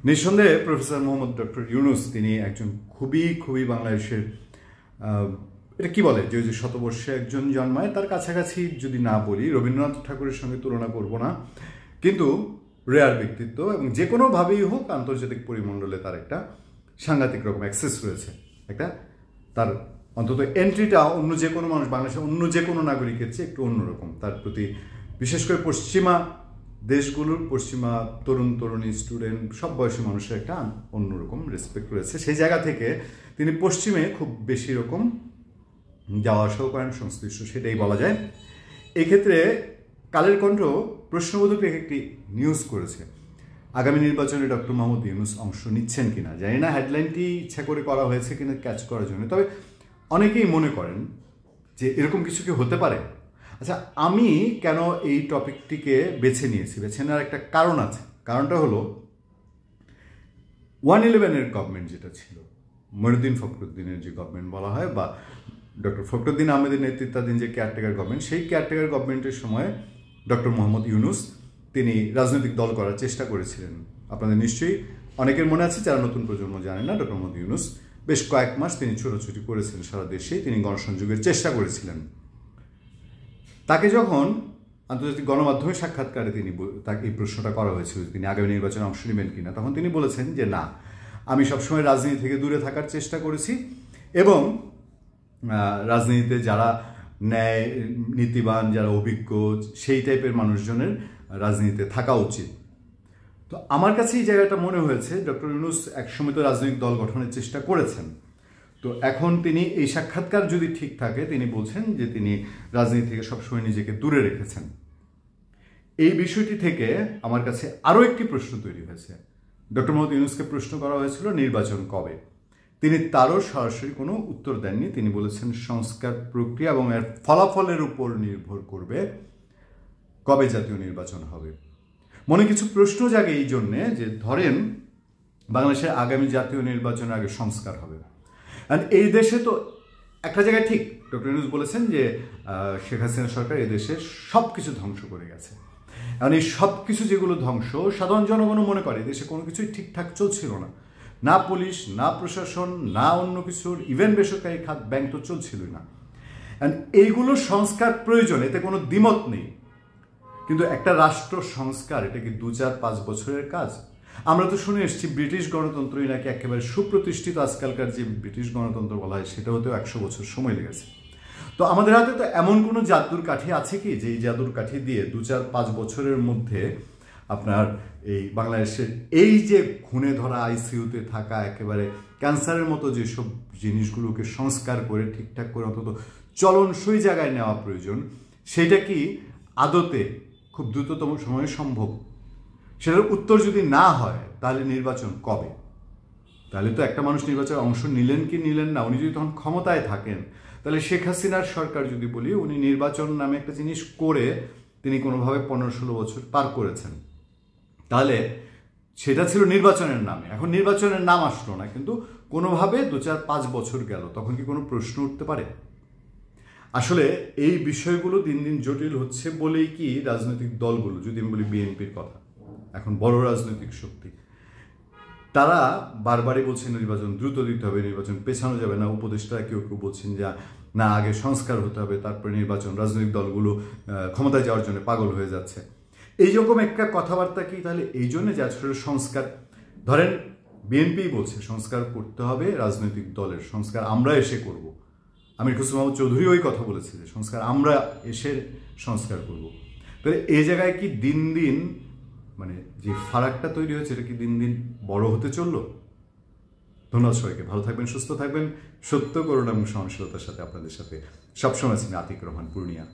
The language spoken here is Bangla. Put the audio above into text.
নিঃসন্দেহে প্রফেসর মোহাম্মদ ডক্টর ইউনুস তিনি একজন খুবই বাংলাদেশের এটা কি বলে যে শতবর্ষে একজন জন্মায় তার কাছাকাছি যদি না বলি, রবীন্দ্রনাথ ঠাকুরের সঙ্গে তুলনা করব না, কিন্তু রেয়ার ব্যক্তিত্ব এবং যে কোনোভাবেই হোক আন্তর্জাতিক পরিমণ্ডলে তার একটা সাংঘাতিক রকম অ্যাক্সেস রয়েছে। একটা তার অন্তত এন্ট্রিটা অন্য যে কোনো মানুষ, বাংলাদেশের অন্য যে কোনো নাগরিকের চেয়ে একটু অন্যরকম। তার প্রতি বিশেষ করে পশ্চিমা দেশগুলোর পশ্চিমা তরুণ তরুণী স্টুডেন্ট সব বয়সী মানুষের একটা অন্যরকম রেসপেক্ট রয়েছে। সেই জায়গা থেকে তিনি পশ্চিমে খুব বেশি রকম যাওয়া আসাও করেন, সংশ্লিষ্ট সেটাই বলা যায়। এক্ষেত্রে কালের কণ্ঠ প্রশ্নবোধক একটি নিউজ করেছে আগামী নির্বাচনে ডক্টর মোহাম্মদ ইউনুস অংশ নিচ্ছেন কিনা। জানি না হেডলাইনটি ইচ্ছা করে করা হয়েছে কিনা ক্যাচ করার জন্য, তবে অনেকেই মনে করেন যে এরকম কিছু কি হতে পারে। আচ্ছা, আমি কেন এই টপিকটিকে বেছে নিয়েছি, বেছে নেওয়ার একটা কারণ আছে। কারণটা হলো 111-এর গভর্নমেন্ট যেটা ছিল, মঈনুদ্দিন ফখরুদ্দিনের যে গভর্নমেন্ট বলা হয় বা ডক্টর ফখরুদ্দিন আহমেদের নেতৃত্বাধীন যে কেয়ারটেকার গভর্নমেন্ট, সেই কেয়ারটেকার গভর্নমেন্টের সময় ডক্টর মোহাম্মদ ইউনুস তিনি রাজনৈতিক দল করার চেষ্টা করেছিলেন। আপনাদের নিশ্চয়ই অনেকের মনে আছে, যারা নতুন প্রজন্ম জানেন না, ডক্টর মোহাম্মদ ইউনুস বেশ কয়েক মাস তিনি ছোটাছুটি করেছিলেন সারা দেশেই, তিনি গণসংযোগের চেষ্টা করেছিলেন। তাকে যখন আন্তর্জাতিক গণমাধ্যমে সাক্ষাৎকারে তাকে এই প্রশ্নটা করা হয়েছিল তিনি আগামী নির্বাচনে অংশ নেবেন কিনা, তখন তিনি বলেছেন যে না, আমি সবসময় রাজনীতি থেকে দূরে থাকার চেষ্টা করেছি এবং রাজনীতিতে যারা ন্যায় নীতিবান, যারা অভিজ্ঞ, সেই টাইপের মানুষজনের রাজনীতিতে থাকা উচিত। তো আমার কাছে এই জায়গাটা মনে হয়েছে ডক্টর ইউনুস একসময় তো রাজনৈতিক দল গঠনের চেষ্টা করেছেন, তো এখন তিনি এই সাক্ষাৎকার যদি ঠিক থাকে তিনি বলছেন যে তিনি রাজনীতি থেকে সবসময় নিজেকে দূরে রেখেছেন। এই বিষয়টি থেকে আমার কাছে আরও একটি প্রশ্ন তৈরি হয়েছে। ডক্টর মোহাম্মদ ইউনুসকে প্রশ্ন করা হয়েছিল নির্বাচন কবে, তিনি তারও সরাসরি কোনো উত্তর দেননি। তিনি বলেছেন সংস্কার প্রক্রিয়া এবং এর ফলাফলের উপর নির্ভর করবে কবে জাতীয় নির্বাচন হবে। মনে কিছু প্রশ্ন জাগে এই জন্যে যে ধরেন বাংলাদেশের আগামী জাতীয় নির্বাচনের আগে সংস্কার হবে, আর এই দেশে তো একটা জায়গায় ঠিক ডক্টর ইউনুস বলেছেন যে শেখ হাসিনা সরকার এই দেশে সব কিছু ধ্বংস করে গেছে। এখন এই সব কিছু যেগুলো ধ্বংস, সাধারণ জনগণও মনে করে দেশে কোনো কিছুই ঠিকঠাক চলছিল না, না পুলিশ, না প্রশাসন, না অন্য কিছুর, ইভেন বেসরকারি খাত, ব্যাংক তো চলছিলই না। এইগুলো সংস্কার প্রয়োজন, এতে কোনো দ্বিমত নেই, কিন্তু একটা রাষ্ট্র সংস্কার এটা কি 2-4-5 বছরের কাজ? আমরা তো শুনে এসেছি ব্রিটিশ গণতন্ত্রই নাকি একেবারে সুপ্রতিষ্ঠিত, আজকালকার যে ব্রিটিশ গণতন্ত্র বলা হয় সেটা হতেও 100 বছর সময় লেগেছে। তো আমাদের হাতে তো এমন কোনো জাদুর কাঠি আছে কি যে এই জাদুর কাঠি দিয়ে 2-4-5 বছরের মধ্যে আপনার এই বাংলাদেশের এই যে খুনে ধরা আইসিইউতে থাকা একেবারে ক্যান্সারের মতো যেসব জিনিসগুলোকে সংস্কার করে ঠিকঠাক করে অন্তত চলনসই জায়গায় নেওয়া প্রয়োজন, সেটা কি আদতে খুব দ্রুততম সময়ে সম্ভব? সেটার উত্তর যদি না হয় তাহলে নির্বাচন কবে? তাহলে তো একটা মানুষ নির্বাচনে অংশ নিলেন কি নিলেন না, উনি যদি তখন ক্ষমতায় থাকেন, তাহলে শেখ হাসিনার সরকার যদি বলি উনি নির্বাচন নামে একটা জিনিস করে তিনি কোনোভাবে 15-16 বছর পার করেছেন, তাহলে সেটা ছিল নির্বাচনের নামে। এখন নির্বাচনের নাম আসলো না, কিন্তু কোনোভাবে 2-4-5 বছর গেল, তখন কি কোনো প্রশ্ন উঠতে পারে? আসলে এই বিষয়গুলো দিন দিন জটিল হচ্ছে বলেই কি রাজনৈতিক দলগুলো, যদি আমি বলি বিএনপির কথা, এখন বড় রাজনৈতিক শক্তি, তারা বারবারই বলছেন নির্বাচন দ্রুত দিতে হবে, নির্বাচন পেছানো যাবে না। উপদেষ্টারা কেউ কেউ বলছেন যে না, আগে সংস্কার হতে হবে তারপরে নির্বাচন। রাজনৈতিক দলগুলো ক্ষমতায় যাওয়ার জন্য পাগল হয়ে যাচ্ছে। এইরকম একটা কথাবার্তা কি তাহলে এই জন্য যে আসলে সংস্কার, ধরেন বিএনপি বলছে সংস্কার করতে হবে রাজনৈতিক দলের, সংস্কার আমরা এসে করব। আমির খসরু মাহমুদ চৌধুরী ওই কথা বলেছে যে সংস্কার আমরা এসে সংস্কার করব। তাহলে এই জায়গায় কি দিন দিন মানে যে ফারাকটা তৈরি হয়েছে এটা কি দিন দিন বড় হতে চললো? ধন্যবাদ সবাইকে, ভালো থাকবেন, সুস্থ থাকবেন। সত্য, করুণা এবং সহনশীলতার সাথে আপনাদের সাথে সবসময় আছেন আতিক রহমান, পূর্ণিয়া।